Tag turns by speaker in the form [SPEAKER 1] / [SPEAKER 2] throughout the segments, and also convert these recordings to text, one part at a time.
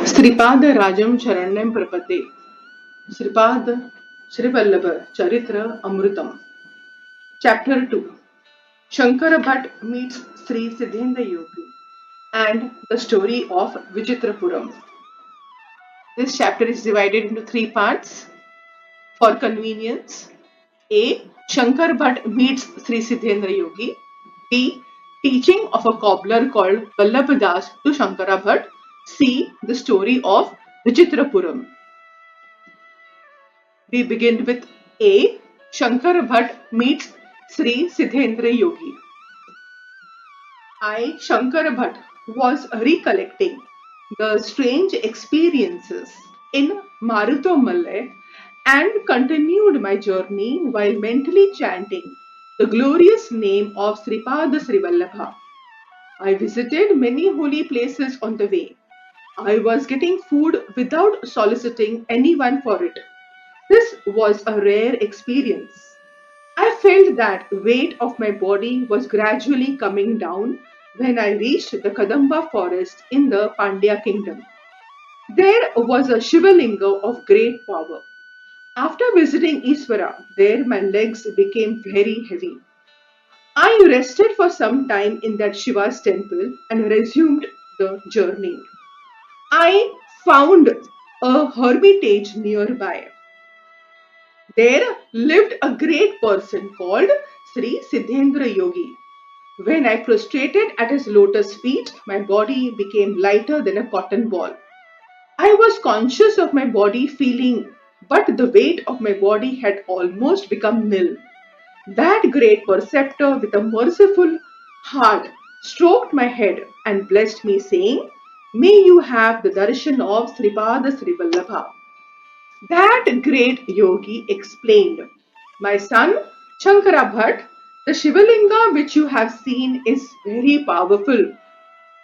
[SPEAKER 1] श्रीपाद राजम शरण्यम प्रपते श्रीपाद श्रीवल्लभ चरित्र अमृतम Chapter 2 Shankara Bhatt meets Sri Siddhendra Yogi and the story of Vichitrapuram. This chapter is divided into three parts for convenience. A. Shankar Bhatt meets Sri Siddhendra Yogi. B. Teaching of a cobbler called Vallabh Das to Shankara Bhatt. C. The story of Vichitrapuram. We begin with A. Shankar Bhatt meets Sri Siddhendra Yogi. I, Shankar Bhatt, was recollecting the strange experiences in Marutomallai and continued my journey while mentally chanting the glorious name of Sripada Srivallabha. I visited many holy places on the way. I was getting food without soliciting anyone for it. This was a rare experience. I felt that weight of my body was gradually coming down when I reached the Kadamba forest in the Pandya kingdom. There was a Shivalinga of great power. After visiting Iswara, there my legs became very heavy. I rested for some time in that Shiva's temple and resumed the journey. I found a hermitage nearby. There lived a great person called Sri Siddhendra Yogi. When I prostrated at his lotus feet, my body became lighter than a cotton ball. I was conscious of my body feeling, but the weight of my body had almost become nil. That great preceptor with a merciful heart stroked my head and blessed me, saying, "May you have the darshan of Sripada Srivallabha." That great yogi explained, "My son, Shankara Bhatt, the Shivalinga which you have seen is very powerful.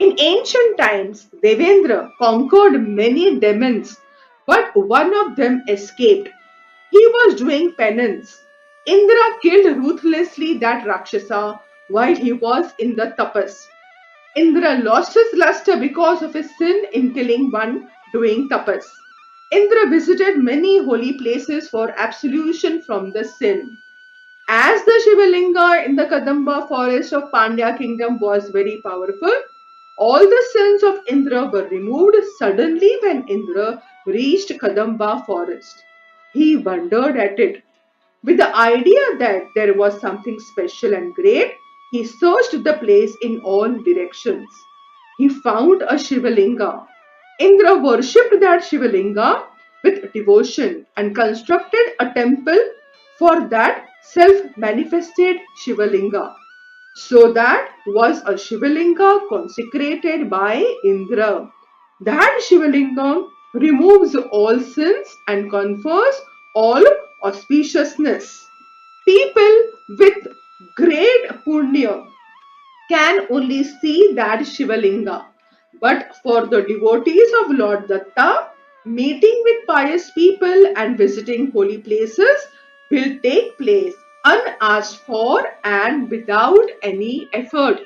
[SPEAKER 1] In ancient times, Devendra conquered many demons, but one of them escaped. He was doing penance. Indra killed ruthlessly that Rakshasa while he was in the tapas. Indra lost his luster because of his sin in killing one doing tapas. Indra visited many holy places for absolution from the sin. As the Shivalinga in the Kadamba forest of Pandya kingdom was very powerful, all the sins of Indra were removed suddenly when Indra reached Kadamba forest. He wondered at it. With the idea that there was something special and great, he searched the place in all directions. He found a Shivalinga. Indra worshipped that Shivalinga with devotion and constructed a temple for that self-manifested Shivalinga. So that was a Shivalinga consecrated by Indra. That Shivalinga removes all sins and confers all auspiciousness. People with great punya can only see that Shivalinga. But for the devotees of Lord Datta, meeting with pious people and visiting holy places will take place unasked for and without any effort.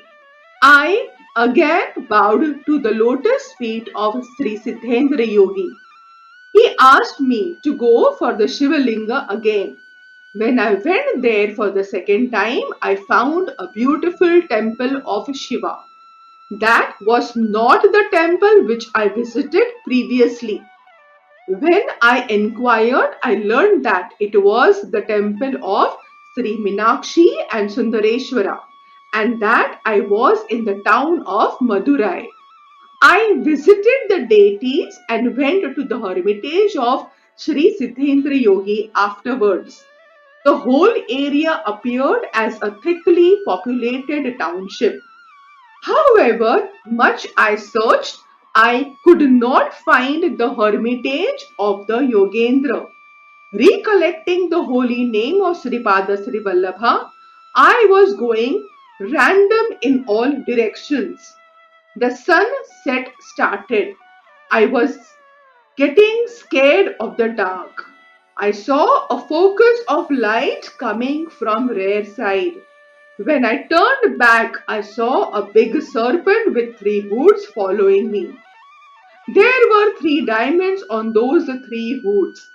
[SPEAKER 1] I again bowed to the lotus feet of Sri Siddhendra Yogi. He asked me to go for the Shivalinga again. When I went there for the second time, I found a beautiful temple of Shiva. That was not the temple which I visited previously. When I inquired, I learned that it was the temple of Sri Meenakshi and Sundareshwara, and that I was in the town of Madurai. I visited the deities and went to the hermitage of Sri Siddhendra Yogi afterwards. The whole area appeared as a thickly populated township. However much I searched, I could not find the hermitage of the Yogendra. Recollecting the holy name of Sripada Srivallabha, I was going random in all directions. The sunset started. I was getting scared of the dark. I saw a focus of light coming from rear side. When I turned back, I saw a big serpent with three hoods following me. There were three diamonds on those three hoods.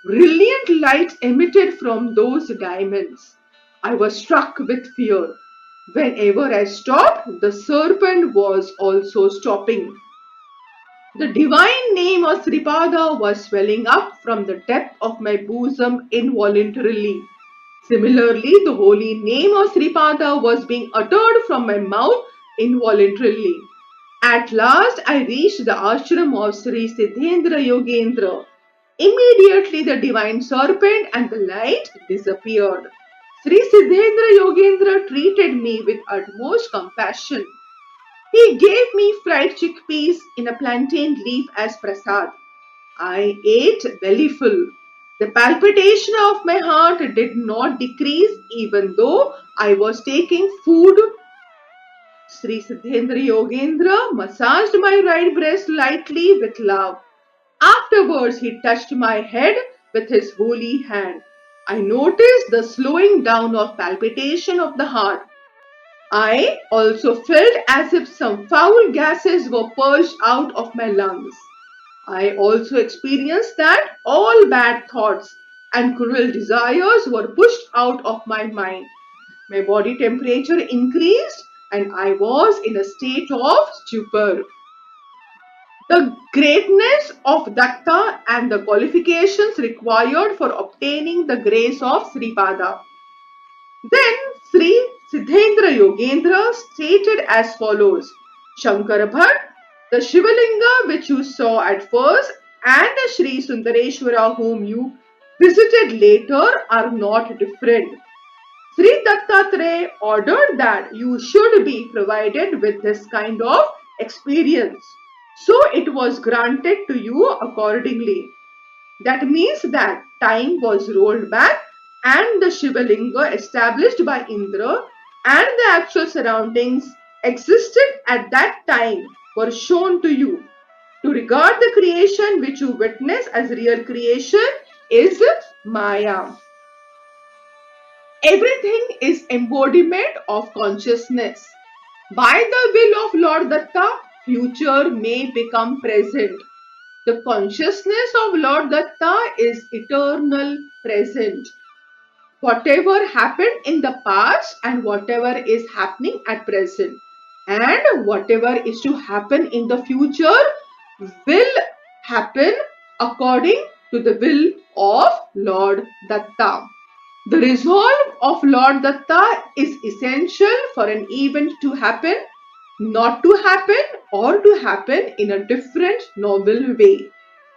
[SPEAKER 1] Brilliant light emitted from those diamonds. I was struck with fear. Whenever I stopped, the serpent was also stopping. The divine name of Sripada was swelling up from the depth of my bosom involuntarily. Similarly, the holy name of Sripada was being uttered from my mouth involuntarily. At last, I reached the ashram of Sri Siddhendra Yogendra. Immediately, the divine serpent and the light disappeared. Sri Siddhendra Yogendra treated me with utmost compassion. He gave me fried chickpeas in a plantain leaf as prasad. I ate bellyful. The palpitation of my heart did not decrease even though I was taking food. Sri Siddhendra Yogendra massaged my right breast lightly with love. Afterwards, he touched my head with his holy hand. I noticed the slowing down of palpitation of the heart. I also felt as if some foul gases were purged out of my lungs. I also experienced that all bad thoughts and cruel desires were pushed out of my mind. My body temperature increased and I was in a state of stupor. The greatness of Datta and the qualifications required for obtaining the grace of Sripada. Then Sri Siddhendra Yogendra stated as follows: Shankara Bhatt, the Shivalinga which you saw at first and the Sri Sundareshwara whom you visited later are not different. Sri Dattatreya ordered that you should be provided with this kind of experience. So it was granted to you accordingly. That means that time was rolled back and the Shivalinga established by Indra and the actual surroundings existed at that time were shown to you. To regard the creation which you witness as real creation is Maya. Everything is embodiment of consciousness. By the will of Lord Datta, future may become present. The consciousness of Lord Datta is eternal present. Whatever happened in the past and whatever is happening at present and whatever is to happen in the future will happen according to the will of Lord Datta. The resolve of Lord Datta is essential for an event to happen, not to happen, or to happen in a different novel way.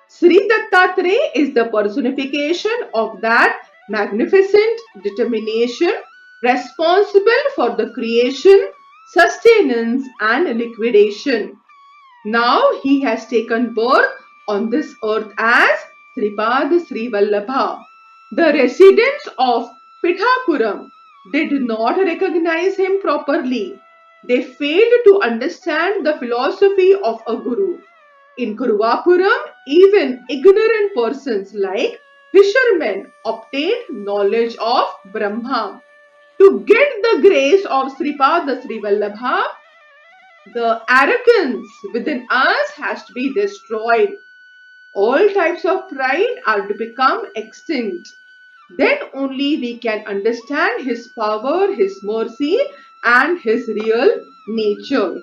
[SPEAKER 1] Sri Dattatreya is the personification of that magnificent determination responsible for the creation, sustenance, and liquidation. Now he has taken birth on this earth as Sripad Sri Vallabha. The residents of Pithapuram did not recognize him properly. They failed to understand the philosophy of a guru. In Kuruvapuram, even ignorant persons like fishermen obtained knowledge of Brahma. To get the grace of Sripada Sri Vallabha, the arrogance within us has to be destroyed. All types of pride are to become extinct. Then only we can understand His power, His mercy, and His real nature.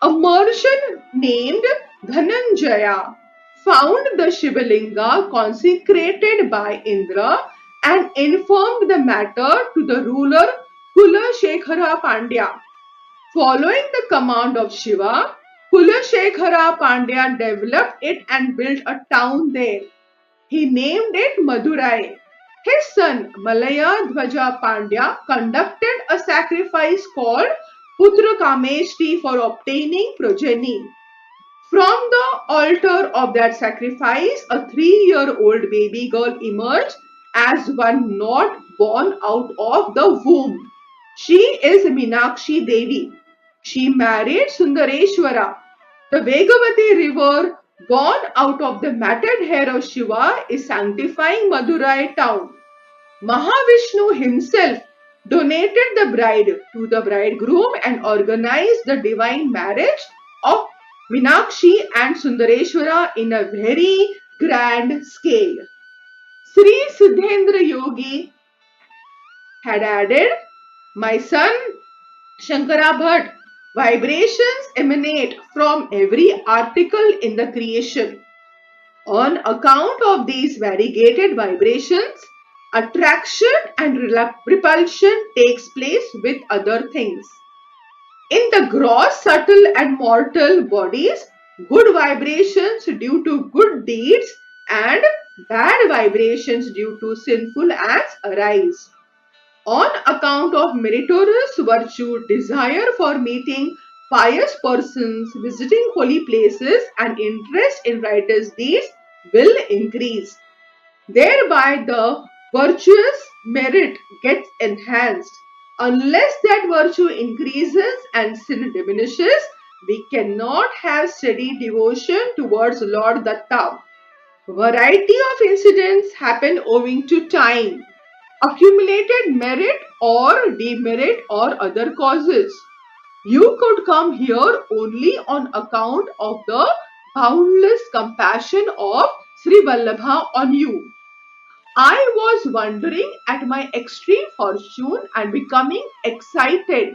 [SPEAKER 1] A merchant named Dhananjaya found the Shivalinga consecrated by Indra and informed the matter to the ruler Kulasekhara Pandya. Following the command of Shiva, Kulasekhara Pandya developed it and built a town there. He named it Madurai. His son Malaya Dhwaja Pandya conducted a sacrifice called Putra Kameshti for obtaining progeny. From the altar of that sacrifice, a 3-year-old baby girl emerged as one not born out of the womb. She is Meenakshi Devi. She married Sundareshwara. The Vegavati river born out of the matted hair of Shiva is sanctifying Madurai town. Mahavishnu himself donated the bride to the bridegroom and organized the divine marriage of Meenakshi and Sundareshwara in a very grand scale. Sri Siddhendra Yogi had added, my son Shankara Bhatt, vibrations emanate from every article in the creation. On account of these variegated vibrations, attraction and repulsion takes place with other things. In the gross, subtle and mortal bodies, good vibrations due to good deeds and bad vibrations due to sinful acts arise. On account of meritorious virtue, desire for meeting pious persons, visiting holy places, and interest in righteous deeds will increase. Thereby, the virtuous merit gets enhanced. Unless that virtue increases and sin diminishes, we cannot have steady devotion towards Lord Datta. Variety of incidents happen owing to time, accumulated merit or demerit or other causes. You could come here only on account of the boundless compassion of Sri Vallabha on you. I was wondering at my extreme fortune and becoming excited.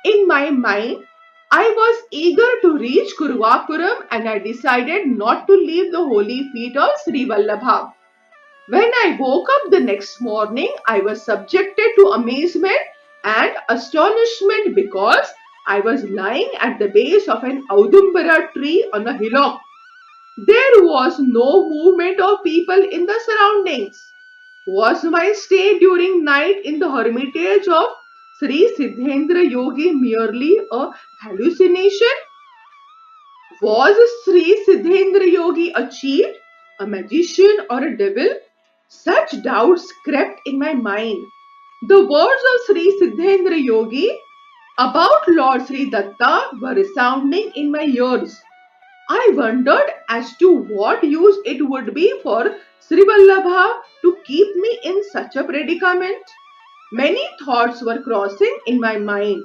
[SPEAKER 1] In my mind, I was eager to reach Kuruvapuram and I decided not to leave the holy feet of Sri Vallabha. When I woke up the next morning, I was subjected to amazement and astonishment because I was lying at the base of an Audumbara tree on a hillock. There was no movement of people in the surroundings. Was my stay during night in the hermitage of Sri Siddhendra Yogi merely a hallucination? Was Sri Siddhendra Yogi a cheat, a magician, or a devil? Such doubts crept in my mind. The words of Sri Siddhendra Yogi about Lord Sri Datta were resounding in my ears. I wondered as to what use it would be for Sri Vallabha to keep me in such a predicament. Many thoughts were crossing in my mind.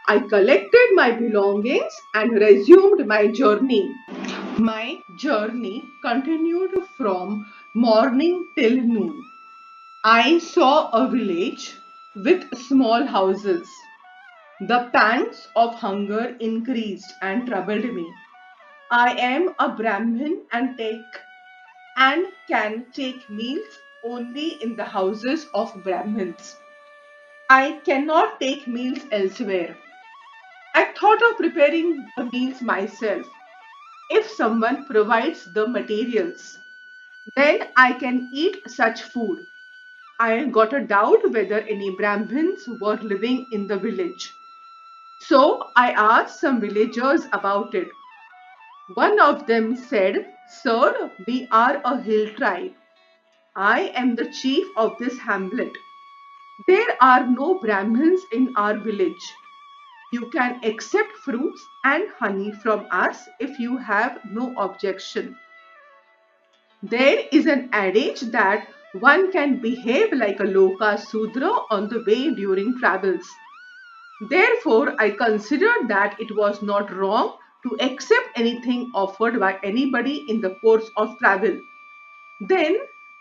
[SPEAKER 1] I collected my belongings and resumed my journey. My journey continued from morning till noon. I saw a village with small houses. The pangs of hunger increased and troubled me. I am a Brahmin and can take meals only in the houses of Brahmins. I cannot take meals elsewhere. I thought of preparing the meals myself. If someone provides the materials, then I can eat such food. I got a doubt whether any Brahmins were living in the village. So I asked some villagers about it. One of them said, Sir, we are a hill tribe. I am the chief of this hamlet. There are no Brahmins in our village. You can accept fruits and honey from us if you have no objection. There is an adage that one can behave like a Loka Sudra on the way during travels. Therefore, I considered that it was not wrong to accept anything offered by anybody in the course of travel. Then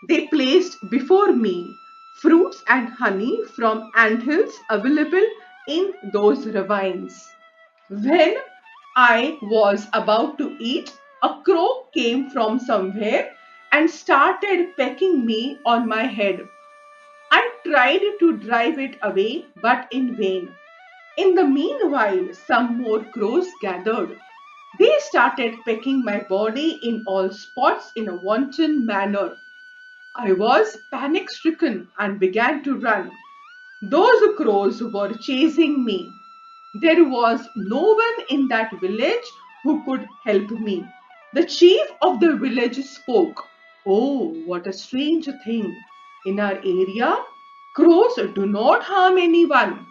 [SPEAKER 1] they placed before me fruits and honey from anthills available in those ravines. When I was about to eat, a crow came from somewhere and started pecking me on my head. I tried to drive it away, but in vain. In the meanwhile, some more crows gathered. They started pecking my body in all spots in a wanton manner. I was panic stricken and began to run. Those crows were chasing me. There was no one in that village who could help me. The chief of the village spoke. Oh, what a strange thing. In our area, crows do not harm anyone.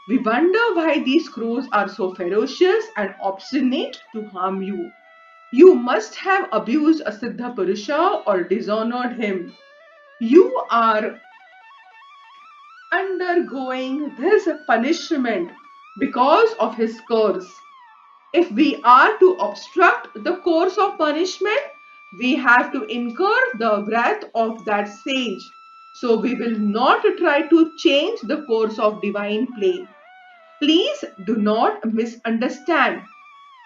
[SPEAKER 1] We wonder why these crows are so ferocious and obstinate to harm you. You must have abused a Siddha Purusha or dishonored him. You are undergoing this punishment because of his curse. If we are to obstruct the course of punishment, we have to incur the wrath of that sage. So we will not try to change the course of divine play. Please do not misunderstand.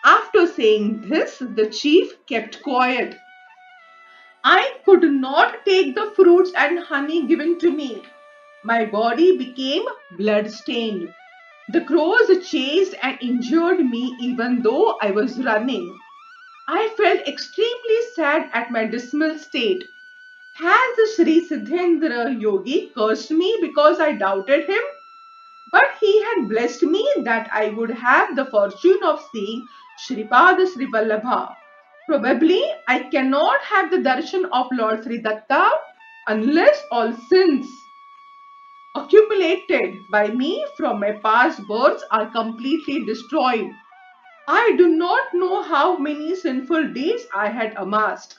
[SPEAKER 1] After saying this, the chief kept quiet. I could not take the fruits and honey given to me. My body became blood-stained. The crows chased and injured me even though I was running. I felt extremely sad at my dismal state. Has Sri Siddhendra Yogi cursed me because I doubted him? But he had blessed me that I would have the fortune of seeing Shripad Sri Vallabha. Probably I cannot have the darshan of Lord Sri Datta unless all sins accumulated by me from my past births are completely destroyed. I do not know how many sinful deeds I had amassed.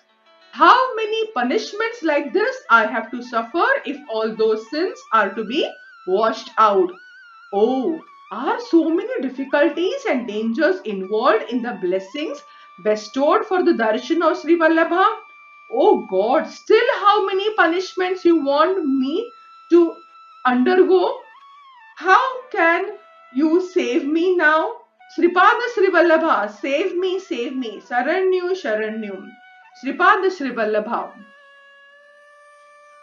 [SPEAKER 1] How many punishments like this I have to suffer if all those sins are to be washed out. Oh, are so many difficulties and dangers involved in the blessings bestowed for the darshan of Sri Vallabha? Oh God, still how many punishments you want me to undergo? How can you save me now? Sripada Sri Vallabha, save me. Saranyu, Sharanyu. Sripada Sri Vallabha.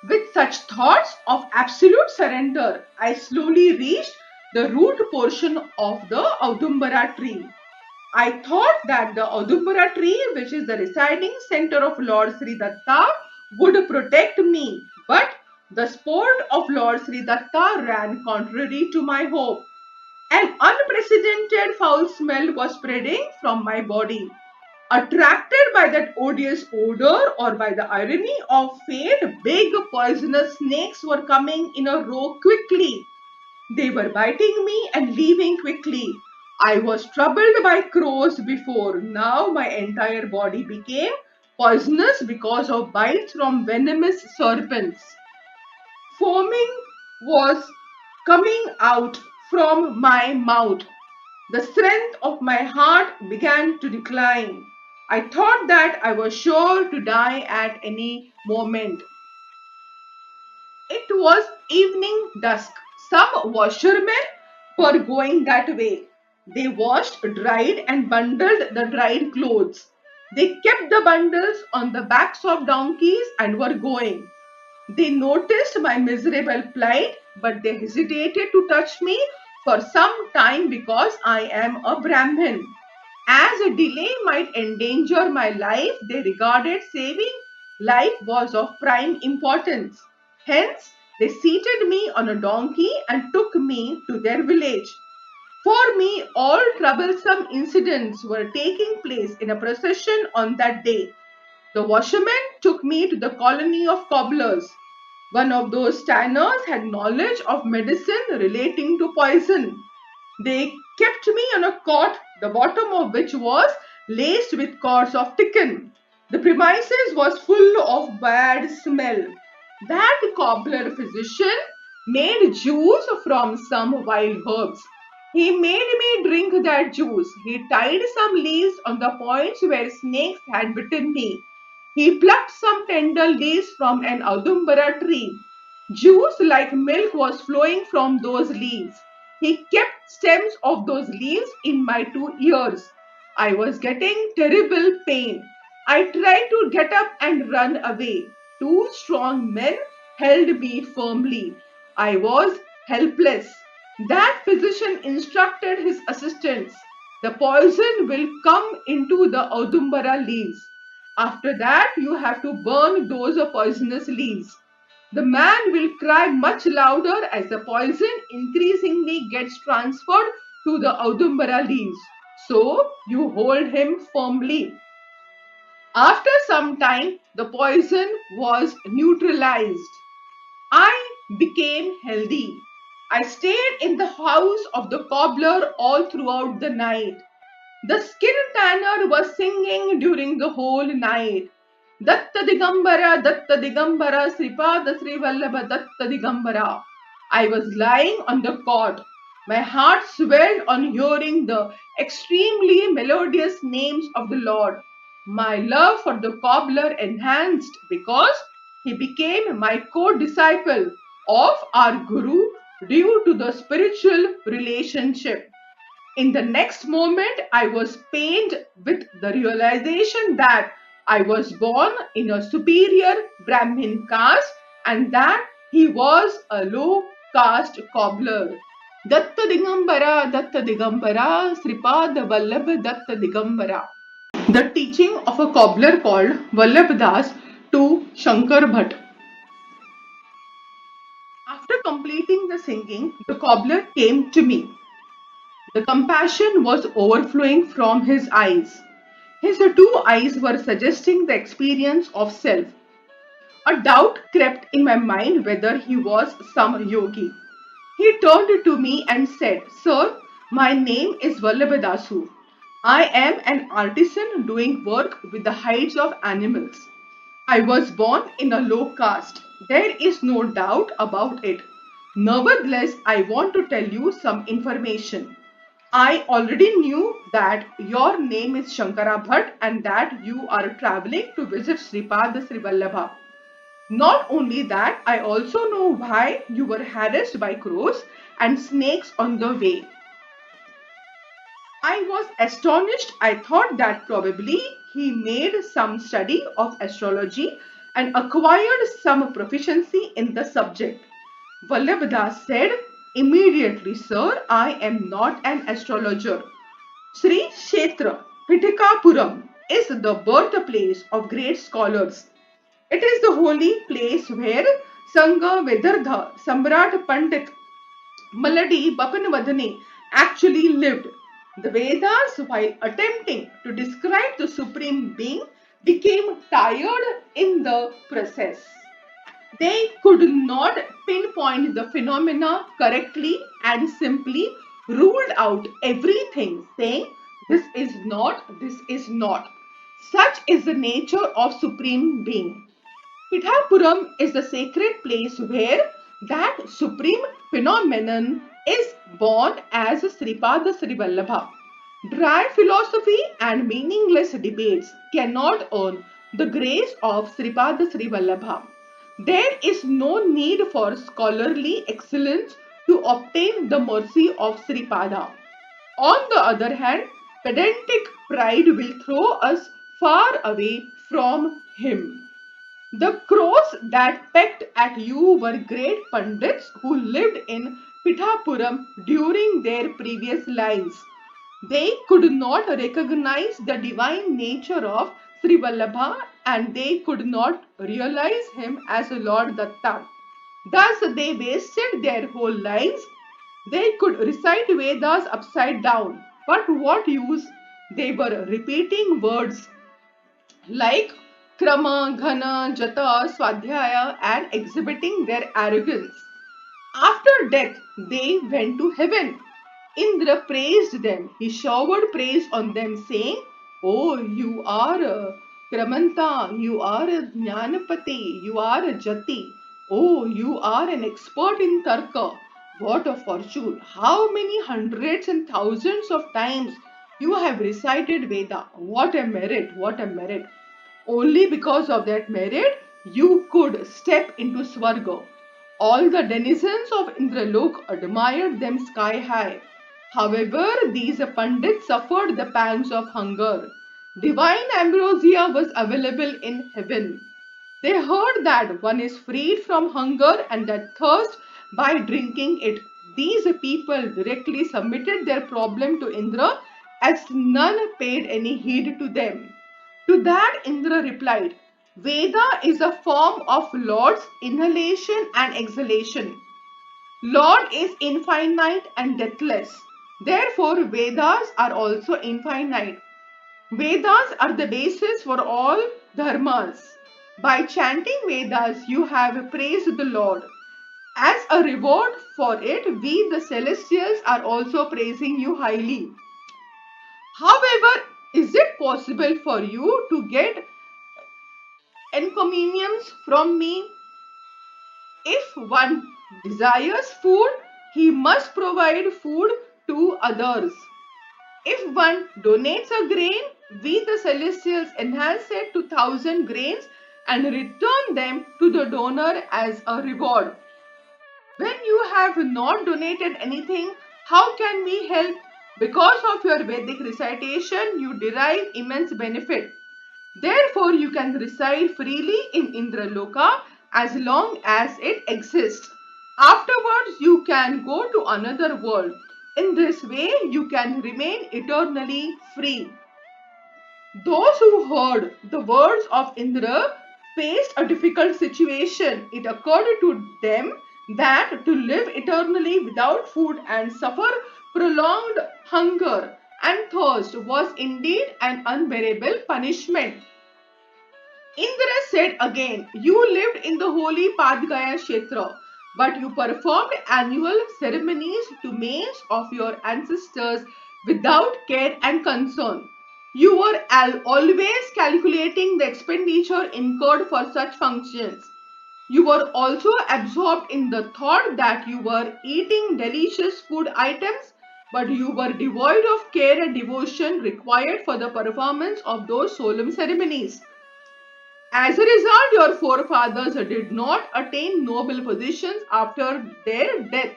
[SPEAKER 1] With such thoughts of absolute surrender, I slowly reached the root portion of the Audumbara tree. I thought that the Audumbara tree, which is the residing center of Lord Sri Datta, would protect me. But the sport of Lord Sri Datta ran contrary to my hope. An unprecedented foul smell was spreading from my body. Attracted by that odious odor or by the irony of fate, big poisonous snakes were coming in a row quickly. They were biting me and leaving quickly. I was troubled by crows before. Now my entire body became poisonous because of bites from venomous serpents. Foaming was coming out from my mouth. The strength of my heart began to decline. I thought that I was sure to die at any moment. It was evening dusk. Some washermen were going that way. They washed, dried, and bundled the dried clothes. They kept the bundles on the backs of donkeys and were going. They noticed my miserable plight, but they hesitated to touch me for some time because I am a Brahmin. As a delay might endanger my life, they regarded saving life was of prime importance. Hence, they seated me on a donkey and took me to their village. For me, all troublesome incidents were taking place in a procession on that day. The washerman took me to the colony of cobblers. One of those tanners had knowledge of medicine relating to poison. They kept me on a cot, the bottom of which was laced with cords of chicken. The premises was full of bad smell. That cobbler physician made juice from some wild herbs. He made me drink that juice. He tied some leaves on the points where snakes had bitten me. He plucked some tender leaves from an Audumbara tree. Juice like milk was flowing from those leaves. He kept stems of those leaves in my 2 ears. I was getting terrible pain. I tried to get up and run away. Two strong men held me firmly. I was helpless. That physician instructed his assistants. The poison will come into the Audumbara leaves. After that, you have to burn those poisonous leaves. The man will cry much louder as the poison increasingly gets transferred to the Audumbara leaves. So you hold him firmly. After some time, the poison was neutralized. I became healthy. I stayed in the house of the cobbler all throughout the night. The skin tanner was singing during the whole night. Datta Digambara, Sripada Sri Vallabha Datta Digambara. I was lying on the cot. My heart swelled on hearing the extremely melodious names of the Lord. My love for the cobbler enhanced because he became my co-disciple of our Guru due to the spiritual relationship. In the next moment, I was pained with the realization that I was born in a superior Brahmin caste and that he was a low caste cobbler. Datta Digambara, Sripad Vallabh Datta Digambara. The teaching of a cobbler called Vallabh Das to Shankar Bhatt. After completing the singing, the cobbler came to me. The compassion was overflowing from his eyes. His two eyes were suggesting the experience of self. A doubt crept in my mind whether he was some yogi. He turned to me and said, "Sir, my name is Vallabhadasu. I am an artisan doing work with the hides of animals. I was born in a low caste. There is no doubt about it. Nevertheless, I want to tell you some information. I already knew that your name is Shankara Bhatt and that you are traveling to visit Sripad Sri Vallabha. Not only that, I also know why you were harassed by crows and snakes on the way. I was astonished. I thought that probably he made some study of astrology and acquired some proficiency in the subject. Vallabhdas said, "Immediately, sir, I am not an astrologer. Sri Kshetra Pitikapuram is the birthplace of great scholars. It is the holy place where Sangha Vedardha Samrat Pandit Maladi Bapanvadane actually lived. The Vedas, while attempting to describe the Supreme Being, became tired in the process. They could not pinpoint the phenomena correctly and simply ruled out everything, saying, "This is not, this is not." Such is the nature of Supreme Being. Pithapuram is the sacred place where that supreme phenomenon is born as Sripada Srivallabha. Dry philosophy and meaningless debates cannot earn the grace of Sripada Srivallabha. There is no need for scholarly excellence to obtain the mercy of Sripada. On the other hand, pedantic pride will throw us far away from him. The crows that pecked at you were great pundits who lived in Pithapuram during their previous lives. They could not recognize the divine nature of Sri Vallabha and they could not realize him as Lord Datta. Thus, they wasted their whole lives. They could recite Vedas upside down, but what use? They were repeating words like Krama, Ghana, Jata, Swadhyaya and exhibiting their arrogance. After death, they went to heaven. Indra praised them. He showered praise on them, saying, "Oh, you are a Kramanta, you are a Jnanapati, you are a Jati. Oh, you are an expert in Tarka. What a fortune! How many hundreds and thousands of times you have recited Veda. What a merit! What a merit! Only because of that merit you could step into Swarga. All the denizens of Indralok admired them sky high. However, these pandits suffered the pangs of hunger. Divine ambrosia was available in heaven. They heard that one is freed from hunger and that thirst by drinking it. These people directly submitted their problem to Indra as none paid any heed to them. To that Indra replied, "Veda is a form of Lord's inhalation and exhalation. Lord is infinite and deathless. Therefore, Vedas are also infinite. Vedas are the basis for all dharmas. By chanting Vedas, you have praised the Lord. As a reward for it, we the celestials are also praising you highly. However, is it possible for you to get encomiums from me? If one desires food, he must provide food to others. If one donates a grain, we the celestials enhance it to 1,000 grains and return them to the donor as a reward. When you have not donated anything, how can we help? Because of your Vedic recitation, you derive immense benefit. Therefore, you can reside freely in Indraloka as long as it exists. Afterwards, you can go to another world. In this way, you can remain eternally free. Those who heard the words of Indra faced a difficult situation. It occurred to them that to live eternally without food and suffer prolonged hunger and thirst was indeed an unbearable punishment. Indra said again, you lived in the holy Padgaya Kshetra, but you performed annual ceremonies to manes of your ancestors without care and concern. You were always calculating the expenditure incurred for such functions. You were also absorbed in the thought that you were eating delicious food items, but you were devoid of care and devotion required for the performance of those solemn ceremonies. As a result, your forefathers did not attain noble positions after their death.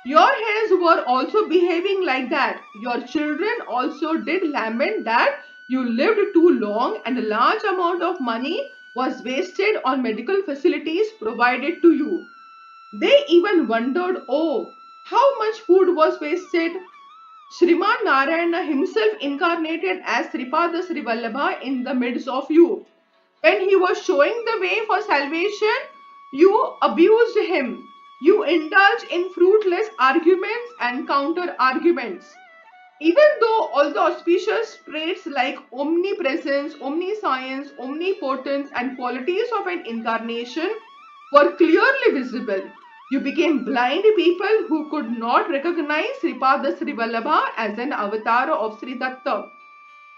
[SPEAKER 1] Your heirs were also behaving like that. Your children also did lament that you lived too long and a large amount of money was wasted on medical facilities provided to you. They even wondered, oh, how much food was wasted. Sriman Narayana himself incarnated as Sripada Srivallabha in the midst of you. When he was showing the way for salvation, you abused him. You indulged in fruitless arguments and counter arguments. Even though all the auspicious traits like omnipresence, omniscience, omnipotence, and qualities of an incarnation were clearly visible, you became blind people who could not recognize Sripada Srivallabha as an avatar of Sri Datta.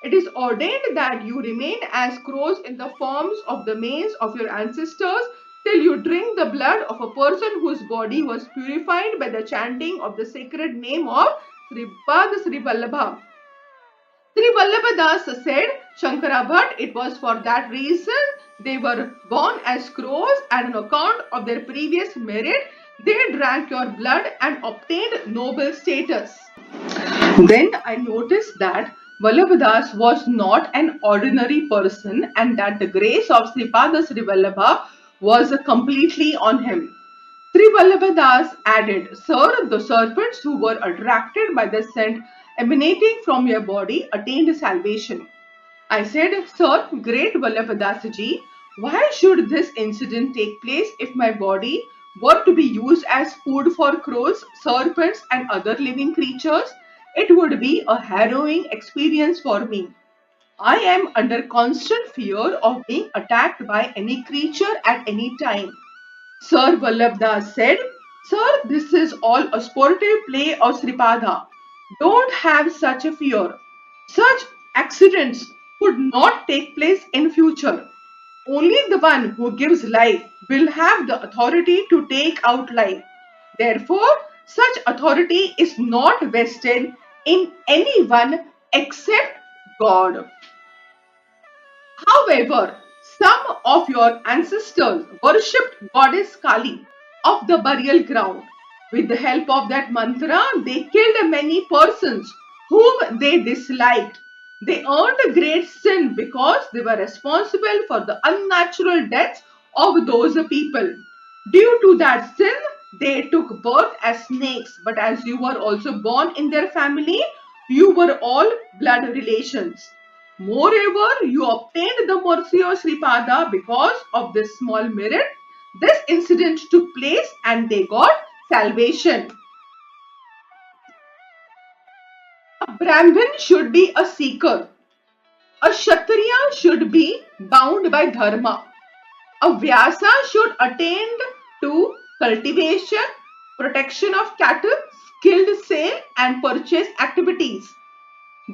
[SPEAKER 1] It is ordained that you remain as crows in the forms of the manes of your ancestors till you drink the blood of a person whose body was purified by the chanting of the sacred name of Sripad Sri Vallabha. Sri Vallabha Das said, Shankara Bhatt, it was for that reason they were born as crows and on account of their previous merit, they drank your blood and obtained noble status. Then I noticed that Vallabhadas was not an ordinary person and that the grace of Sripada Sri Vallabha was completely on him. Sri Vallabhadas added, Sir, the serpents who were attracted by the scent emanating from your body attained salvation. I said, Sir, great Vallabhadasji, why should this incident take place if my body were to be used as food for crows, serpents, and other living creatures? It would be a harrowing experience for me. I am under constant fear of being attacked by any creature at any time. Sir Vallabhdas said, Sir, this is all a sportive play of Sripada. Don't have such a fear. Such accidents could not take place in future. Only the one who gives life will have the authority to take out life. Therefore, such authority is not vested in anyone except God. However, some of your ancestors worshipped goddess Kali of the burial ground. With the help of that mantra, they killed many persons whom they disliked. They earned a great sin because they were responsible for the unnatural deaths of those people. Due to that sin, they took birth as snakes, but as you were also born in their family, you were all blood relations. Moreover, you obtained the mercy of Sripada because of this small merit. This incident took place and they got salvation. A Brahmin should be a seeker. A Kshatriya should be bound by dharma. A Vyasa should attend to cultivation, protection of cattle, skilled sale and purchase activities.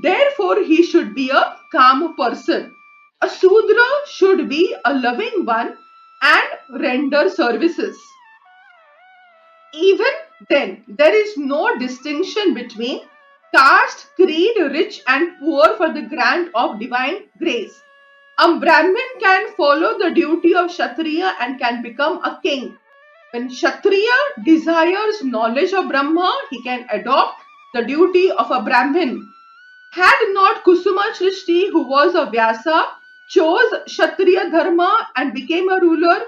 [SPEAKER 1] Therefore, he should be a calm person. A Sudra should be a loving one and render services. Even Then there is no distinction between caste, creed, rich and poor for the grant of divine grace. A Brahmin can follow the duty of Kshatriya and can become a king. When Kshatriya desires knowledge of Brahma, he can adopt the duty of a Brahmin. Had not Kusuma Srishti, who was a Vyasa, chose Kshatriya Dharma and became a ruler?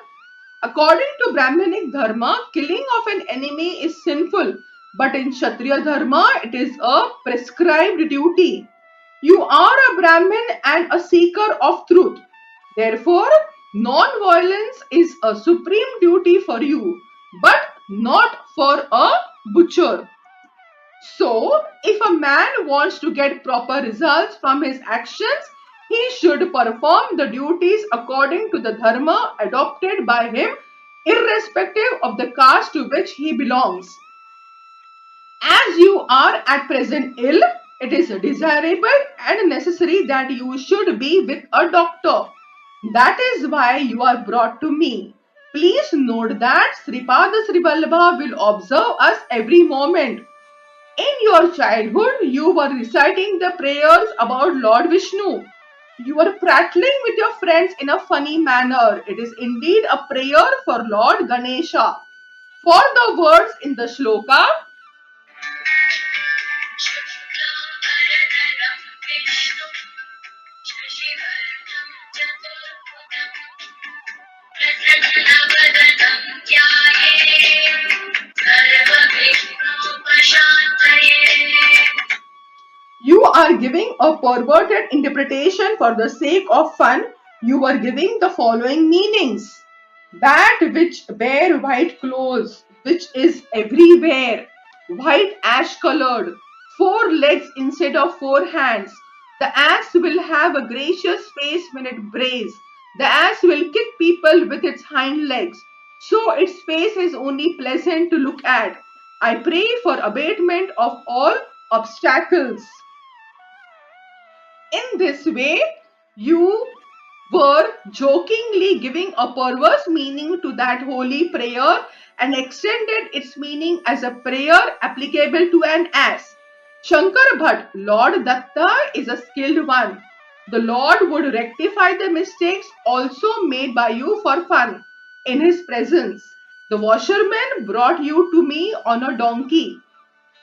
[SPEAKER 1] According to Brahminic Dharma, killing of an enemy is sinful, but in Kshatriya Dharma, it is a prescribed duty. You are a Brahmin and a seeker of truth. Therefore, non-violence is a supreme duty for you, but not for a butcher. So, if a man wants to get proper results from his actions, he should perform the duties according to the dharma adopted by him, irrespective of the caste to which he belongs. As you are at present ill, it is desirable and necessary that you should be with a doctor. That is why you are brought to me. Please note that Sripada Srivallabha will observe us every moment. In your childhood, you were reciting the prayers about Lord Vishnu. You were prattling with your friends in a funny manner. It is indeed a prayer for Lord Ganesha. For the words in the shloka, you are giving a perverted interpretation for the sake of fun. You are giving the following meanings. That which wear white clothes, which is everywhere, white ash colored, four legs instead of four hands. The ass will have a gracious face when it brays. The ass will kick people with its hind legs. So its face is only pleasant to look at. I pray for abatement of all obstacles. In this way, you were jokingly giving a perverse meaning to that holy prayer and extended its meaning as a prayer applicable to an ass. Shankar Bhatt, Lord Datta, is a skilled one. The Lord would rectify the mistakes also made by you for fun in his presence. The washerman brought you to me on a donkey.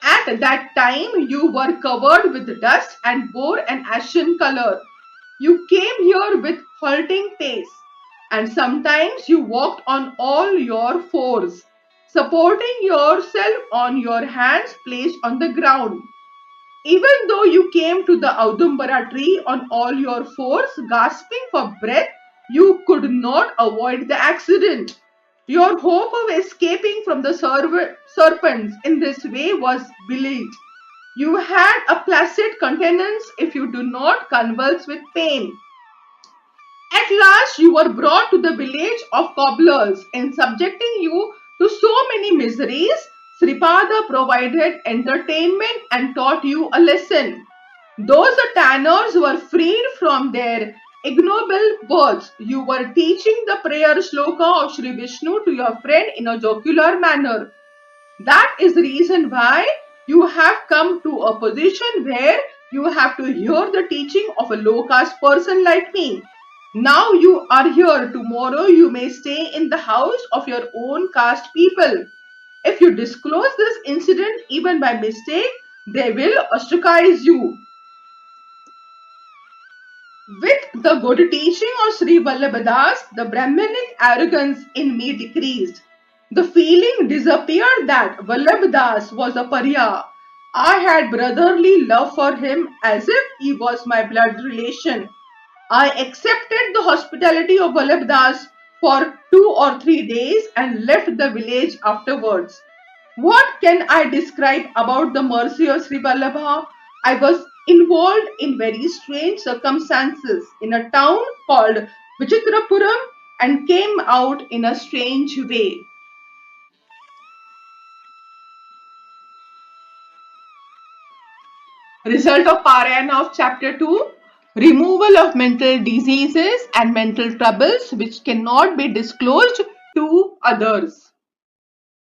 [SPEAKER 1] At that time, you were covered with dust and bore an ashen color. You came here with halting pace, and sometimes you walked on all your fours, supporting yourself on your hands placed on the ground. Even though you came to the Audumbara tree on all your fours, gasping for breath, you could not avoid the accident. Your hope of escaping from the serpents in this way was belied. You had a placid countenance if you do not convulse with pain. At last you were brought to the village of cobblers. In subjecting you to so many miseries, Sripada provided entertainment and taught you a lesson. Those tanners were freed from their ignoble births. You were teaching the prayer shloka of Sri Vishnu to your friend in a jocular manner. That is the reason why you have come to a position where you have to hear the teaching of a low caste person like me. Now you are here, tomorrow you may stay in the house of your own caste people. If you disclose this incident even by mistake, they will ostracize you. With the good teaching of Sri Vallabhadas, the Brahminic arrogance in me decreased. The feeling disappeared that Vallabhadas was a pariah. I had brotherly love for him as if he was my blood relation. I accepted the hospitality of Vallabhadas for 2 or 3 days and left the village afterwards. What can I describe about the mercy of Sri Vallabha? I was involved in very strange circumstances in a town called Vichitrapuram and came out in a strange way. Result of Parayana of Chapter 2: removal of mental diseases and mental troubles which cannot be disclosed to others.